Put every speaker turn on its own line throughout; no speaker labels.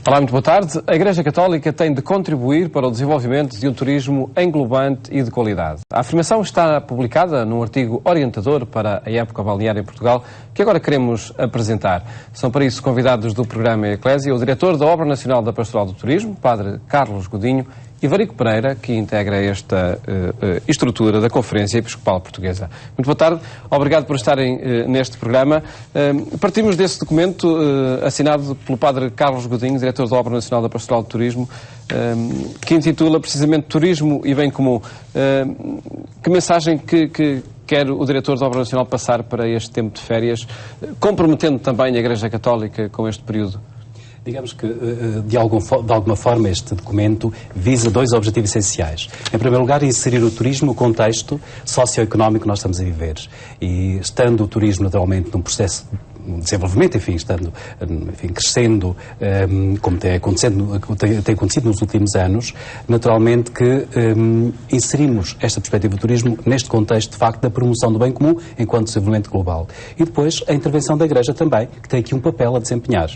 Olá, muito boa tarde. A Igreja Católica tem de contribuir para o desenvolvimento de um turismo englobante e de qualidade. A afirmação está publicada num artigo orientador para a época balnear em Portugal, que agora queremos apresentar. São para isso convidados do programa Eclésia o diretor da Obra Nacional da Pastoral do Turismo, Padre Carlos Godinho, e Varico Pereira, que integra esta estrutura da Conferência Episcopal Portuguesa. Muito boa tarde, obrigado por estarem neste programa. Partimos desse documento assinado pelo Padre Carlos Godinho, diretor da Obra Nacional da Pastoral do Turismo, que intitula precisamente Turismo e Bem Comum. Que mensagem que quer o diretor da Obra Nacional passar para este tempo de férias, comprometendo também a Igreja Católica com este período?
Digamos que, de alguma forma, este documento visa dois objetivos essenciais. Em primeiro lugar, inserir o turismo no contexto socioeconómico que nós estamos a viver. E estando o turismo, naturalmente, num processo de desenvolvimento, crescendo, como tem acontecido nos últimos anos, naturalmente que inserimos esta perspectiva do turismo neste contexto, de facto, da promoção do bem comum enquanto desenvolvimento global. E depois, a intervenção da Igreja também, que tem aqui um papel a desempenhar,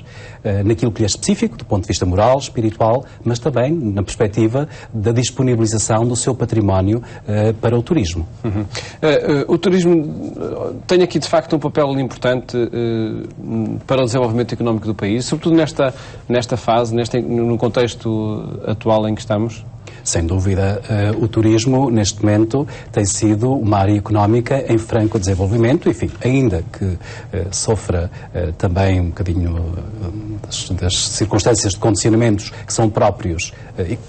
naquilo que lhe é específico, do ponto de vista moral, espiritual, mas também na perspectiva da disponibilização do seu património para o turismo.
O turismo tem aqui, de facto, um papel importante para o desenvolvimento económico do país, sobretudo nesta fase, no contexto atual em que estamos?
Sem dúvida, o turismo, neste momento, tem sido uma área económica em franco desenvolvimento, enfim, ainda que sofra também um bocadinho das circunstâncias de condicionamentos que são próprios,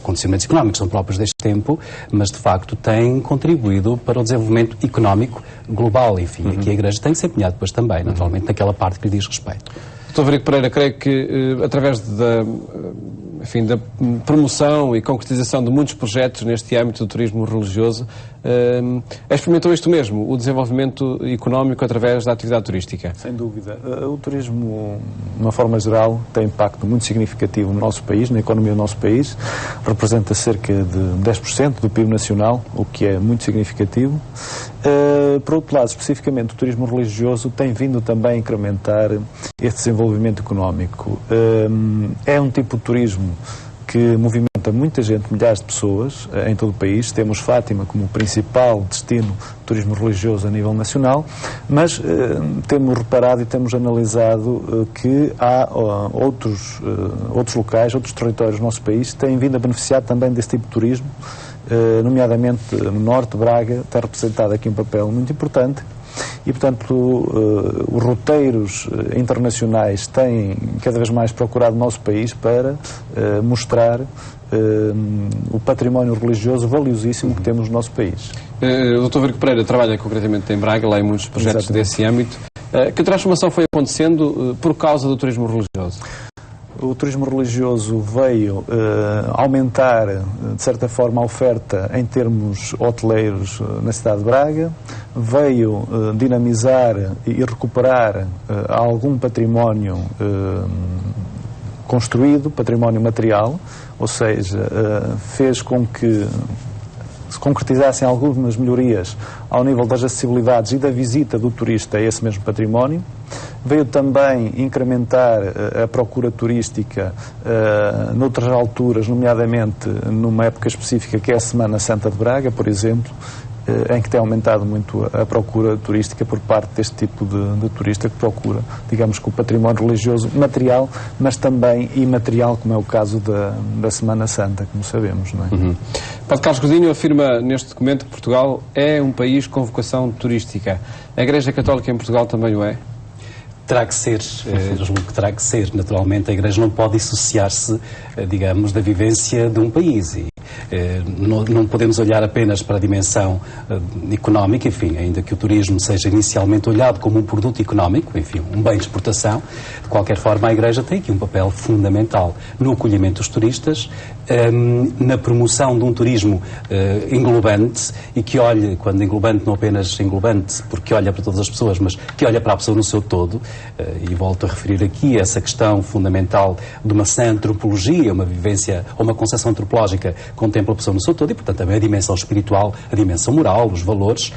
condicionamentos económicos que são próprios deste tempo, mas, de facto, tem contribuído para o desenvolvimento económico global, enfim, aqui a Igreja tem se empenhado depois também, naturalmente, naquela parte que lhe diz respeito.
Dr. Varico Pereira, creio que, através da promoção e concretização de muitos projetos neste âmbito do turismo religioso, experimentou isto mesmo, o desenvolvimento económico através da atividade turística?
Sem dúvida. O turismo, de uma forma geral, tem impacto muito significativo no nosso país, na economia do nosso país. Representa cerca de 10% do PIB nacional, o que é muito significativo. Por outro lado, especificamente, o turismo religioso tem vindo também a incrementar este desenvolvimento económico. É um tipo de turismo que movimenta muita gente, milhares de pessoas em todo o país. Temos Fátima como principal destino de turismo religioso a nível nacional, mas temos reparado e temos analisado que há outros locais, outros territórios do nosso país que têm vindo a beneficiar também desse tipo de turismo, nomeadamente no Norte, Braga, tem representado aqui um papel muito importante. E, portanto, os roteiros internacionais têm cada vez mais procurado o nosso país para mostrar o património religioso valiosíssimo que temos no nosso país.
O Dr. Varico Pereira trabalha concretamente em Braga, lá em muitos projetos desse âmbito. Que transformação foi acontecendo por causa do turismo religioso?
O turismo religioso veio aumentar, de certa forma, a oferta em termos hoteleiros na cidade de Braga, veio dinamizar e recuperar algum património construído, património material, ou seja, fez com que se concretizassem algumas melhorias ao nível das acessibilidades e da visita do turista a esse mesmo património. Veio também incrementar a procura turística noutras alturas, nomeadamente numa época específica que é a Semana Santa de Braga, por exemplo, em que tem aumentado muito a procura turística por parte deste tipo de turista que procura, digamos que o património religioso material, mas também imaterial, como é o caso da Semana Santa, como sabemos, não é?
Padre Carlos Godinho afirma neste documento que Portugal é um país com vocação turística. A Igreja Católica em Portugal também o é?
Terá que ser, julgo que terá que ser. Naturalmente, a Igreja não pode dissociar-se, digamos, da vivência de um país. E não podemos olhar apenas para a dimensão económica, enfim, ainda que o turismo seja inicialmente olhado como um produto económico, enfim, um bem de exportação. De qualquer forma, a Igreja tem aqui um papel fundamental no acolhimento dos turistas, na promoção de um turismo englobante e que olhe, quando englobante, não apenas englobante, porque olha para todas as pessoas, mas que olha para a pessoa no seu todo. E volto a referir aqui essa questão fundamental de uma sã antropologia, uma vivência ou uma concepção antropológica contempla a pessoa no seu todo e, portanto, também a dimensão espiritual, a dimensão moral, os valores,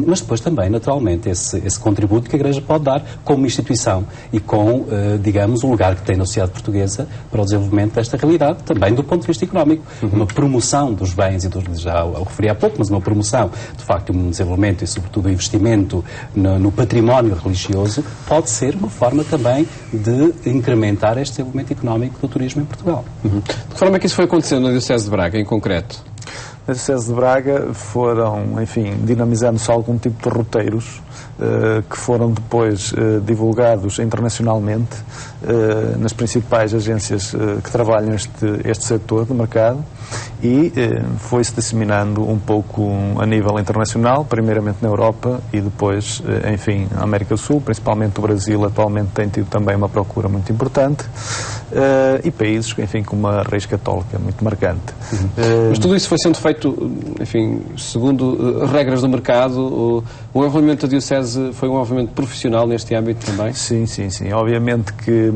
Mas depois também, naturalmente, esse contributo que a Igreja pode dar como instituição e com, digamos, o lugar que tem na sociedade portuguesa para o desenvolvimento desta realidade, também do ponto de vista económico. Uma promoção dos bens e dos, já o referi há pouco, mas uma promoção, de facto, um desenvolvimento e, sobretudo, um investimento no património religioso pode ser uma forma também de incrementar este desenvolvimento económico do turismo em Portugal.
De que forma é que isso foi acontecendo na Diocese de Braga, em concreto?
Na Diocese de Braga foram, enfim, dinamizando-se algum tipo de roteiros que foram depois divulgados internacionalmente nas principais agências que trabalham este setor do mercado e foi-se disseminando um pouco a nível internacional, primeiramente na Europa e depois, enfim, na América do Sul, principalmente o Brasil atualmente tem tido também uma procura muito importante e países, enfim, com uma raiz católica muito marcante.
Mas tudo isso foi sendo feito, enfim, segundo regras do mercado, o envolvimento da Diocese foi um envolvimento profissional neste âmbito também?
Sim. Obviamente que,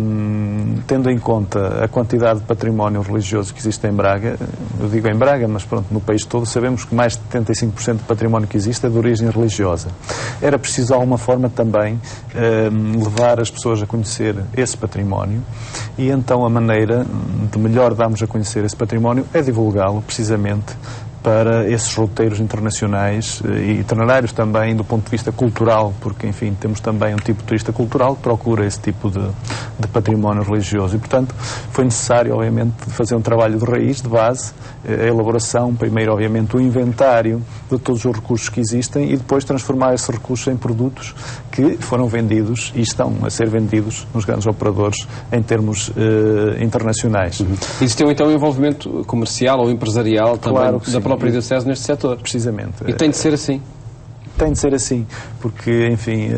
tendo em conta a quantidade de património religioso que existe em Braga, eu digo em Braga, mas pronto, no país todo, sabemos que mais de 75% do património que existe é de origem religiosa. Era preciso, de alguma forma, também levar as pessoas a conhecer esse património e, então, a maneira de melhor darmos a conhecer esse património é divulgá-lo, precisamente, para esses roteiros internacionais e itinerários também do ponto de vista cultural, porque, enfim, temos também um tipo de turista cultural que procura esse tipo de património religioso e, portanto, foi necessário, obviamente, fazer um trabalho de raiz, de base, a elaboração, primeiro, obviamente, o inventário de todos os recursos que existem e depois transformar esses recursos em produtos que foram vendidos e estão a ser vendidos nos grandes operadores em termos internacionais.
Existiu, então, um envolvimento comercial ou empresarial também,
claro que
da
sim.
própria Diocese neste setor?
Precisamente.
E tem de ser assim?
Tem de ser assim, porque, enfim,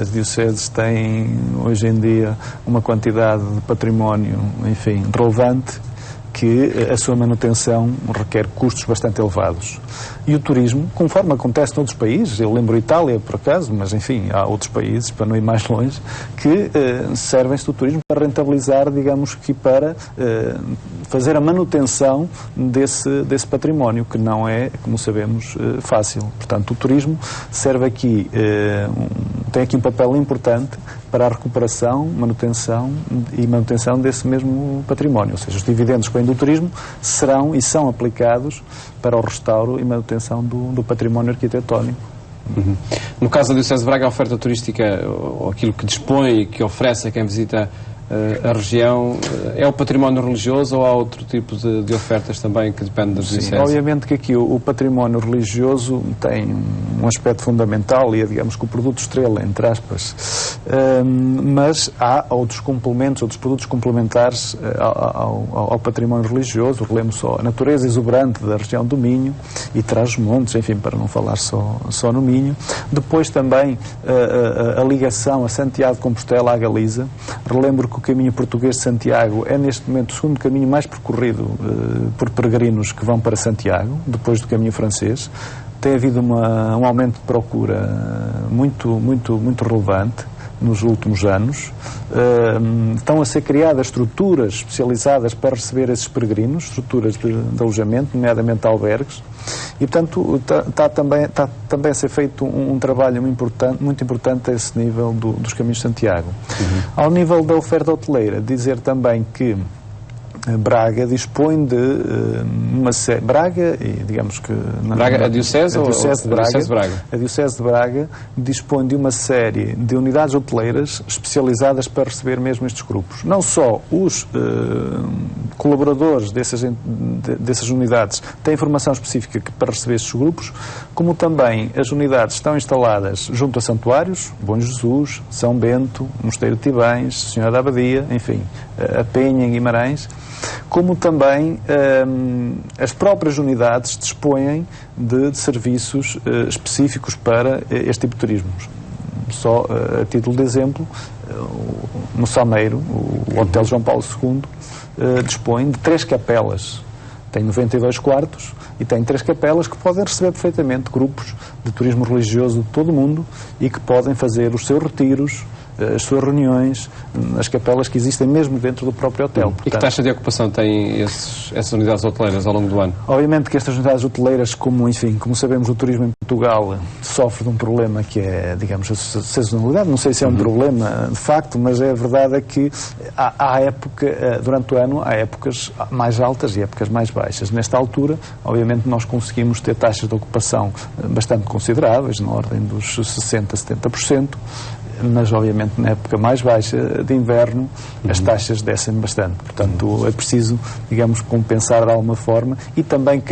as dioceses têm, hoje em dia, uma quantidade de património, enfim, relevante, que a sua manutenção requer custos bastante elevados. E o turismo, conforme acontece noutros países, eu lembro Itália, por acaso, mas, enfim, há outros países, para não ir mais longe, que servem-se do turismo para rentabilizar, digamos que para fazer a manutenção desse património, que não é, como sabemos, fácil. Portanto, o turismo serve aqui, tem aqui um papel importante para a recuperação, manutenção desse mesmo património. Ou seja, os dividendos que vêm do turismo serão e são aplicados para o restauro e manutenção do património arquitetónico.
No caso da Diocese de Braga, a oferta turística, ou aquilo que dispõe e que oferece a quem visita a região, é o património religioso ou há outro tipo de ofertas também que depende das dioceses?
Sim, obviamente que aqui o património religioso tem um aspecto fundamental e é, digamos, que o produto estrela, entre aspas, mas há outros complementos, outros produtos complementares ao património religioso. Relembro só a natureza exuberante da região do Minho e Trás-os-Montes, enfim, para não falar só no Minho. Depois também a ligação a Santiago de Compostela à Galiza. Relembro que o caminho português de Santiago é neste momento o segundo caminho mais percorrido por peregrinos que vão para Santiago, depois do caminho francês. Tem havido um aumento de procura muito relevante nos últimos anos. Estão a ser criadas estruturas especializadas para receber esses peregrinos, estruturas de alojamento, nomeadamente albergues, e, portanto, está também a ser feito um trabalho muito importante a esse nível dos caminhos de Santiago. Ao nível da oferta hoteleira, dizer também que Braga dispõe de uma série... Braga, e digamos que...
Braga, a Diocese ou a Diocese de Braga?
A Diocese de Braga dispõe de uma série de unidades hoteleiras especializadas para receber mesmo estes grupos. Não só os colaboradores dessas unidades têm formação específica para receber estes grupos, como também as unidades estão instaladas junto a santuários, Bom Jesus, São Bento, Mosteiro de Tibães, Senhora da Abadia, enfim, a Penha em Guimarães, como também as próprias unidades dispõem de serviços específicos para este tipo de turismo. Só a título de exemplo, no Salmeiro, o Hotel João Paulo II dispõe de 3 capelas. Tem 92 quartos e tem 3 capelas que podem receber perfeitamente grupos de turismo religioso de todo o mundo e que podem fazer os seus retiros as suas reuniões, as capelas que existem mesmo dentro do próprio hotel.
Portanto, e que taxa de ocupação têm essas unidades hoteleiras ao longo do ano?
Obviamente que estas unidades hoteleiras, como sabemos, o turismo em Portugal sofre de um problema que é, digamos, a sazonalidade. Não sei se é um problema de facto, mas a verdade é que durante o ano há épocas mais altas e épocas mais baixas. Nesta altura, obviamente, nós conseguimos ter taxas de ocupação bastante consideráveis, na ordem dos 60%, 70%, mas obviamente na época mais baixa de inverno as taxas descem bastante. Portanto, é preciso, digamos, compensar de alguma forma e também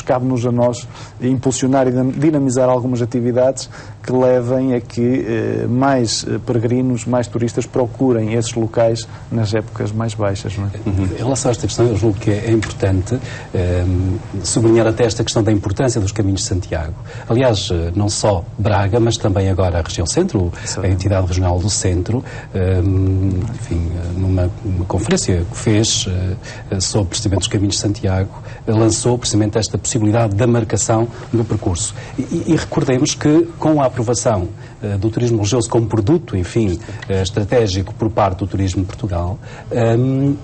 cabe-nos a nós impulsionar e dinamizar algumas atividades que levem a que mais peregrinos, mais turistas procurem esses locais nas épocas mais baixas. Não é?
Em relação a esta questão, eu julgo que é importante sublinhar até esta questão da importância dos caminhos de Santiago. Aliás, não só Braga, mas também agora a região centro, a entidade regional do centro, enfim, numa conferência que fez sobre precisamente os caminhos de Santiago, lançou precisamente esta possibilidade da marcação do percurso. E recordemos que com a aprovação do turismo religioso como produto, enfim, estratégico por parte do turismo de Portugal,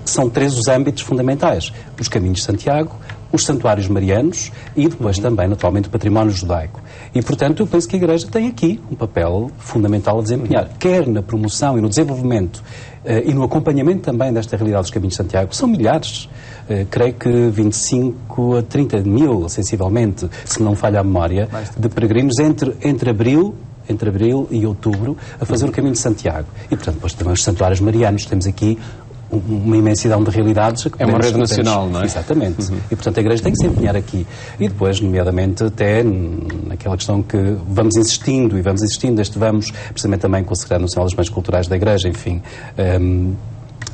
são 3 os âmbitos fundamentais: os caminhos de Santiago, os santuários marianos e depois também, naturalmente, o património judaico. E, portanto, eu penso que a Igreja tem aqui um papel fundamental a desempenhar, quer na promoção e no desenvolvimento e no acompanhamento também desta realidade dos caminhos de Santiago. São milhares, creio que 25 a 30 mil, sensivelmente, se não falha a memória, de peregrinos entre abril e outubro a fazer o caminho de Santiago. E, portanto, depois também os santuários marianos. Temos aqui uma imensidão de realidades.
É uma rede nacional, não é?
Exatamente. E, portanto, a Igreja tem que se empenhar aqui. E depois, nomeadamente, até naquela questão que vamos insistindo, precisamente também com o Secretário Nacional dos Bens Culturais da Igreja, enfim,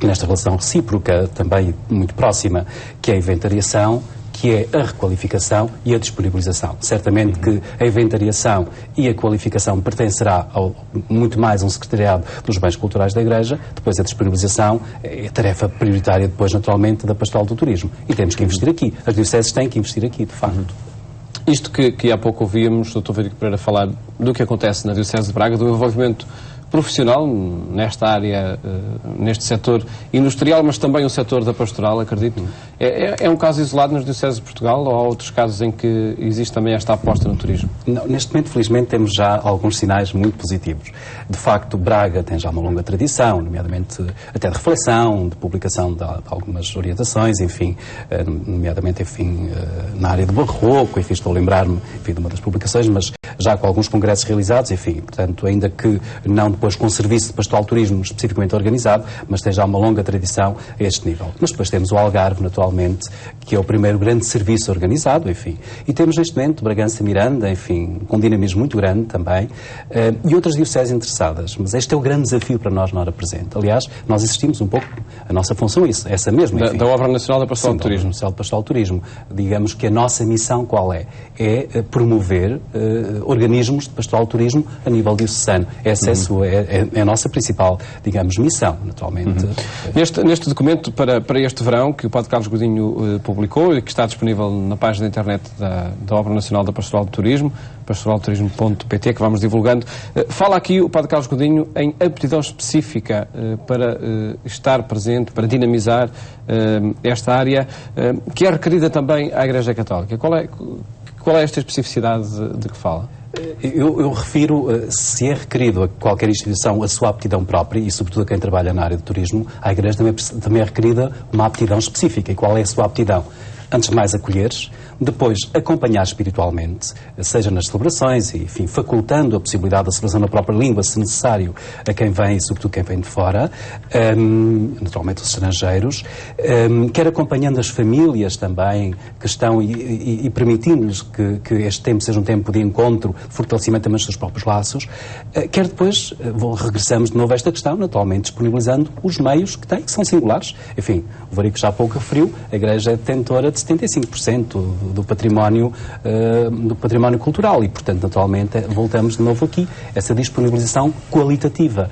nesta relação recíproca, também muito próxima, que é a inventariação, que é a requalificação e a disponibilização. Certamente que a inventariação e a qualificação pertencerá muito mais a um secretariado dos bens culturais da Igreja, depois a disponibilização é a tarefa prioritária depois, naturalmente, da Pastoral do Turismo. E temos que investir aqui. As dioceses têm que investir aqui, de facto.
Isto que há pouco ouvimos o Dr. Frederico Pereira falar do que acontece na Diocese de Braga, do envolvimento profissional nesta área, neste setor industrial, mas também o setor da pastoral, acredito. É um caso isolado nas dioceses de Portugal ou há outros casos em que existe também esta aposta no turismo?
Não, neste momento, felizmente, temos já alguns sinais muito positivos. De facto, Braga tem já uma longa tradição, nomeadamente até de reflexão, de publicação de algumas orientações, enfim, nomeadamente, enfim, na área do barroco, enfim, estou a lembrar-me, enfim, de uma das publicações, mas já com alguns congressos realizados, enfim, portanto, ainda que não depois com o serviço de pastoral turismo especificamente organizado, mas tem já uma longa tradição a este nível. Mas depois temos o Algarve, naturalmente, que é o primeiro grande serviço organizado, enfim. E temos neste momento Bragança Miranda, enfim, com um dinamismo muito grande também, e outras dioceses interessadas. Mas este é o grande desafio para nós na hora presente. Aliás, nós existimos um pouco, a nossa função é essa mesma, enfim.
Da Obra Nacional da Pastoral do Turismo.
Da Pastoral do Turismo. Digamos que a nossa missão qual é? É promover organismos de pastoral do turismo a nível diocesano. Essa é a nossa principal, digamos, missão, naturalmente.
Neste documento para este verão, que o Padre Carlos Godinho publicou e que está disponível na página da internet da Obra Nacional da Pastoral do Turismo, pastoralturismo.pt, que vamos divulgando, fala aqui o Padre Carlos Godinho em aptidão específica para estar presente, para dinamizar esta área, que é requerida também à Igreja Católica. Qual é esta especificidade de que fala?
Eu refiro, se é requerido a qualquer instituição a sua aptidão própria, e sobretudo a quem trabalha na área do turismo, à Igreja também é requerida uma aptidão específica. E qual é a sua aptidão? Antes de mais, acolheres, depois acompanhar espiritualmente, seja nas celebrações, e, enfim, facultando a possibilidade da celebração na própria língua, se necessário, a quem vem e sobretudo quem vem de fora, naturalmente os estrangeiros, quer acompanhando as famílias também que estão e permitindo-lhes que este tempo seja um tempo de encontro, de fortalecimento também dos seus próprios laços, quer depois, regressamos de novo a esta questão, naturalmente disponibilizando os meios que tem, que são singulares. Enfim, o Varico já há pouco referiu, a Igreja é detentora de 75% do património cultural e, portanto, naturalmente, voltamos de novo aqui. Essa disponibilização qualitativa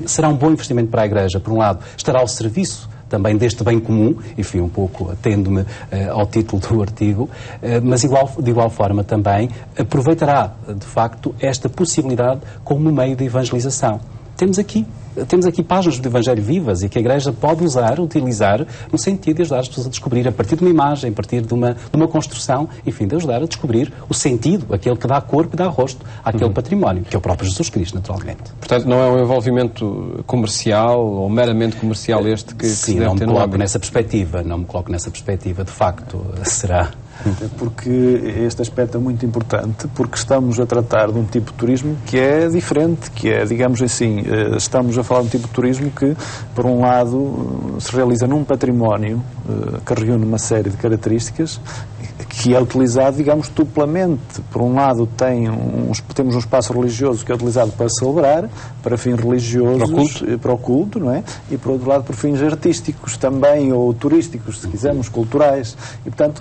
será um bom investimento para a Igreja. Por um lado, estará ao serviço também deste bem comum, enfim, um pouco atendo-me ao título do artigo, mas de igual forma também aproveitará, de facto, esta possibilidade como meio de evangelização. temos aqui páginas do Evangelho vivas e que a Igreja pode utilizar no sentido de ajudar as pessoas a descobrir, a partir de uma imagem, a partir de uma construção, enfim, de ajudar a descobrir o sentido, aquele que dá corpo e dá rosto àquele património, que é o próprio Jesus Cristo, naturalmente.
Portanto, não é um envolvimento comercial ou meramente comercial este que se deve ter no âmbito?
Sim, não me coloco nessa perspectiva, de facto, será...
Porque este aspecto é muito importante, porque estamos a tratar de um tipo de turismo que é diferente, que é, digamos assim, estamos a falar de um tipo de turismo que, por um lado, se realiza num património que reúne uma série de características, que é utilizado, digamos, duplamente. Por um lado, temos um espaço religioso que é utilizado para celebrar, para fins religiosos, para o culto, não é? E, por outro lado, por fins artísticos também, ou turísticos, se quisermos, culturais. E, portanto,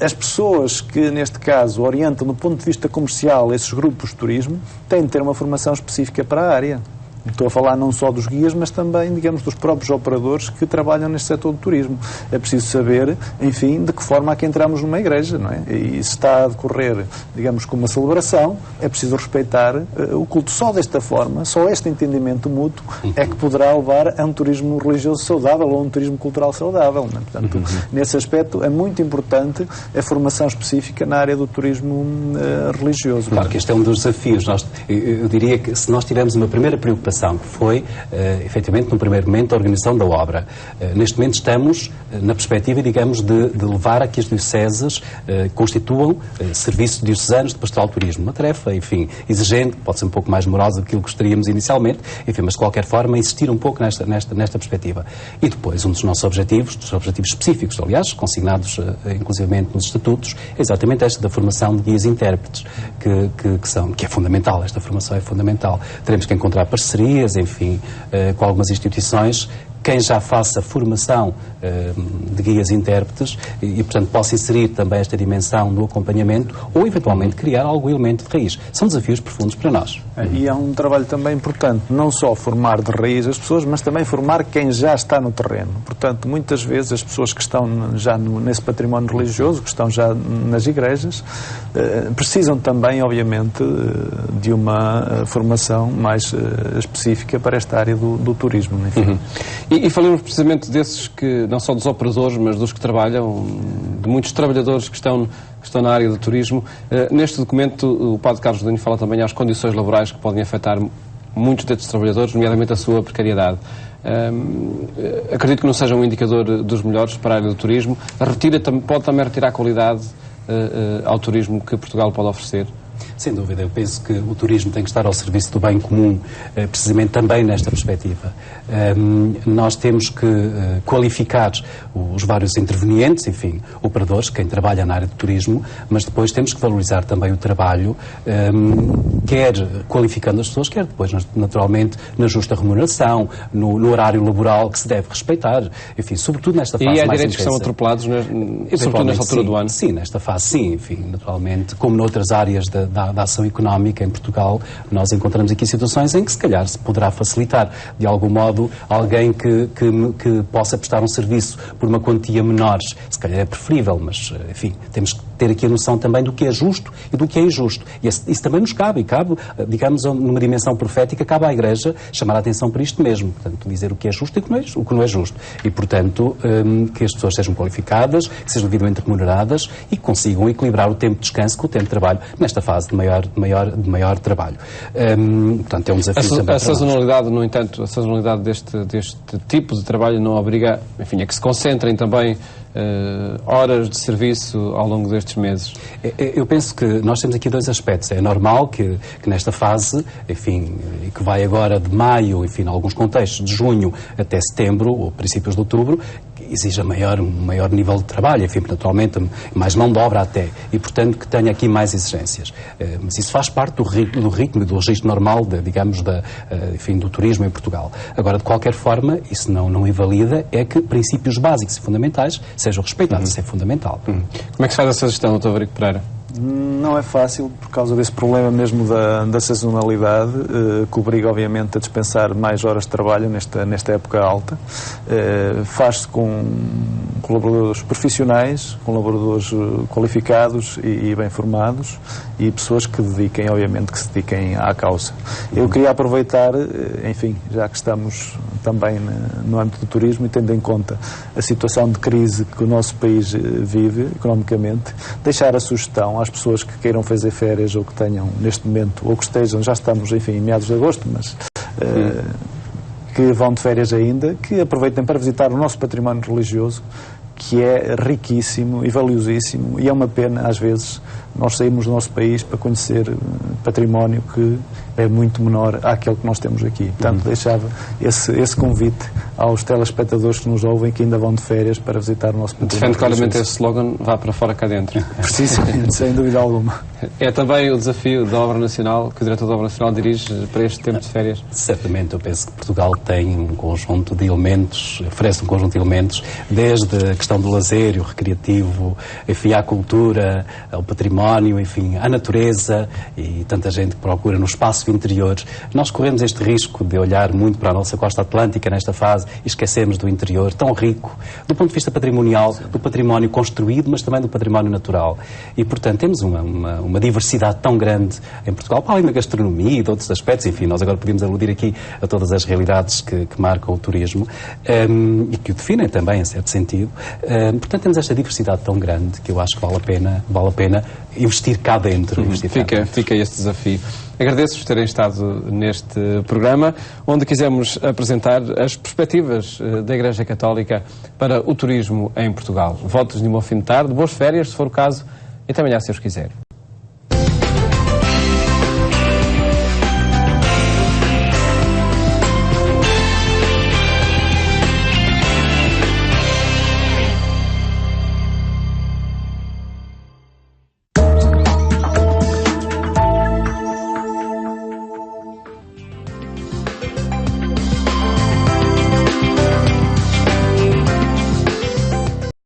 as pessoas que, neste caso, orientam do ponto de vista comercial esses grupos de turismo têm de ter uma formação específica para a área. Estou a falar não só dos guias, mas também, digamos, dos próprios operadores que trabalham neste setor do turismo. É preciso saber, enfim, de que forma é que entramos numa igreja, não é? E se está a decorrer, digamos, com uma celebração, é preciso respeitar o culto. Só desta forma, só este entendimento mútuo é que poderá levar a um turismo religioso saudável ou a um turismo cultural saudável, não é? Portanto, nesse aspecto é muito importante a formação específica na área do turismo religioso.
Claro que este é um dos desafios. Eu diria que se nós tivermos uma primeira preocupação, que foi, efetivamente, no primeiro momento, a organização da obra. Neste momento estamos na perspectiva, digamos, de levar a que as dioceses constituam serviços diocesanos de pastoral turismo. Uma tarefa, enfim, exigente, pode ser um pouco mais morosa do que gostaríamos inicialmente, enfim, mas de qualquer forma insistir um pouco nesta perspectiva. E depois, um dos nossos objetivos, dos objetivos específicos, aliás, consignados inclusivamente nos estatutos, é exatamente esta da formação de guias intérpretes, que é fundamental, esta formação é fundamental. Teremos que encontrar parcerias, enfim, com algumas instituições, quem já faça formação de guias intérpretes e, portanto, possa inserir também esta dimensão no acompanhamento ou, eventualmente, criar algum elemento de raiz. São desafios profundos para nós.
E é um trabalho também importante, não só formar de raiz as pessoas, mas também formar quem já está no terreno. Portanto, muitas vezes as pessoas que estão já nesse património religioso, que estão já nas igrejas, precisam também, obviamente, de uma formação mais específica para esta área do turismo. Enfim.
E falamos precisamente desses que, não só dos operadores, mas dos que trabalham, de muitos trabalhadores que estão na área do turismo. Neste documento, o Padre Carlos Godinho fala também às condições laborais que podem afetar muitos destes trabalhadores, nomeadamente a sua precariedade. Acredito que não seja um indicador dos melhores para a área do turismo. Pode também retirar qualidade ao turismo que Portugal pode oferecer.
Sem dúvida, eu penso que o turismo tem que estar ao serviço do bem comum, precisamente também nesta perspectiva. Nós temos que qualificar os vários intervenientes, enfim, operadores, quem trabalha na área do turismo, mas depois temos que valorizar também o trabalho, quer qualificando as pessoas, quer depois, naturalmente, na justa remuneração, no horário laboral que se deve respeitar, enfim, sobretudo nesta fase mais intensa.
E há direitos que são atropelados, sobretudo nesta altura do ano?
Sim, nesta fase sim, enfim, naturalmente, como noutras áreas da ação económica em Portugal, nós encontramos aqui situações em que se calhar se poderá facilitar de algum modo alguém que possa prestar um serviço por uma quantia menor, se calhar é preferível, mas enfim, temos que ter aqui a noção também do que é justo e do que é injusto. E isso também nos cabe, digamos, numa dimensão profética, cabe à Igreja chamar a atenção para isto mesmo, portanto, dizer o que é justo e o que não é justo. E, portanto, que as pessoas sejam qualificadas, que sejam devidamente remuneradas e que consigam equilibrar o tempo de descanso com o tempo de trabalho nesta fase de maior trabalho. Portanto, é um desafio também.
A sazonalidade, no entanto, a sazonalidade deste tipo de trabalho não obriga, enfim, a que se concentrem também horas de serviço ao longo destes meses?
Eu penso que nós temos aqui dois aspectos. É normal que nesta fase, enfim, que vai agora de maio, enfim, em alguns contextos, de junho até setembro, ou princípios de outubro, exija um maior nível de trabalho, enfim, naturalmente, mais mão de obra até, e, portanto, que tenha aqui mais exigências. Mas isso faz parte do ritmo e do registro normal, digamos, enfim, do turismo em Portugal. Agora, de qualquer forma, isso não invalida, é que princípios básicos e fundamentais sejam respeitados, isso é fundamental.
Como é que se faz essa gestão, Dr. Eurico Pereira?
Não é fácil, por causa desse problema mesmo da sazonalidade, que obriga, obviamente, a dispensar mais horas de trabalho nesta época alta. Faz-se com colaboradores profissionais, colaboradores qualificados e bem formados, e pessoas que se dediquem à causa. Eu queria aproveitar, enfim, já que estamos também no âmbito do turismo e tendo em conta a situação de crise que o nosso país vive, economicamente, deixar a sugestão às pessoas que queiram fazer férias ou que tenham neste momento, ou que estejam, já estamos, enfim, em meados de agosto, mas que vão de férias ainda, que aproveitem para visitar o nosso património religioso, que é riquíssimo e valiosíssimo, e é uma pena, às vezes, nós sairmos do nosso país para conhecer património que é muito menor àquele que nós temos aqui. Portanto, deixava esse convite aos telespectadores que nos ouvem, que ainda vão de férias, para visitar o nosso património.
Defende claramente esse slogan, vá para fora cá dentro.
Precisamente, sem dúvida alguma.
É também o desafio da Obra Nacional, que o Diretor da Obra Nacional dirige para este tempo de férias?
Certamente, eu penso que Portugal tem um conjunto de elementos, oferece um conjunto de elementos, desde a questão do lazer, o recreativo, enfim, à cultura, ao património, enfim, à natureza, e tanta gente que procura no espaço interior. Nós corremos este risco de olhar muito para a nossa costa atlântica nesta fase e esquecemos do interior, tão rico, do ponto de vista patrimonial, do património construído, mas também do património natural. E, portanto, temos uma diversidade tão grande em Portugal, para além da gastronomia e de outros aspectos, enfim, nós agora podemos aludir aqui a todas as realidades que marcam o turismo e que o definem também, em certo sentido. Portanto, temos esta diversidade tão grande que eu acho que vale a pena investir cá dentro.
Fica este desafio. Agradeço-vos terem estado neste programa, onde quisemos apresentar as perspectivas da Igreja Católica para o turismo em Portugal. Votos de um bom fim de tarde, boas férias, se for o caso, e até amanhã, se Deus quiser.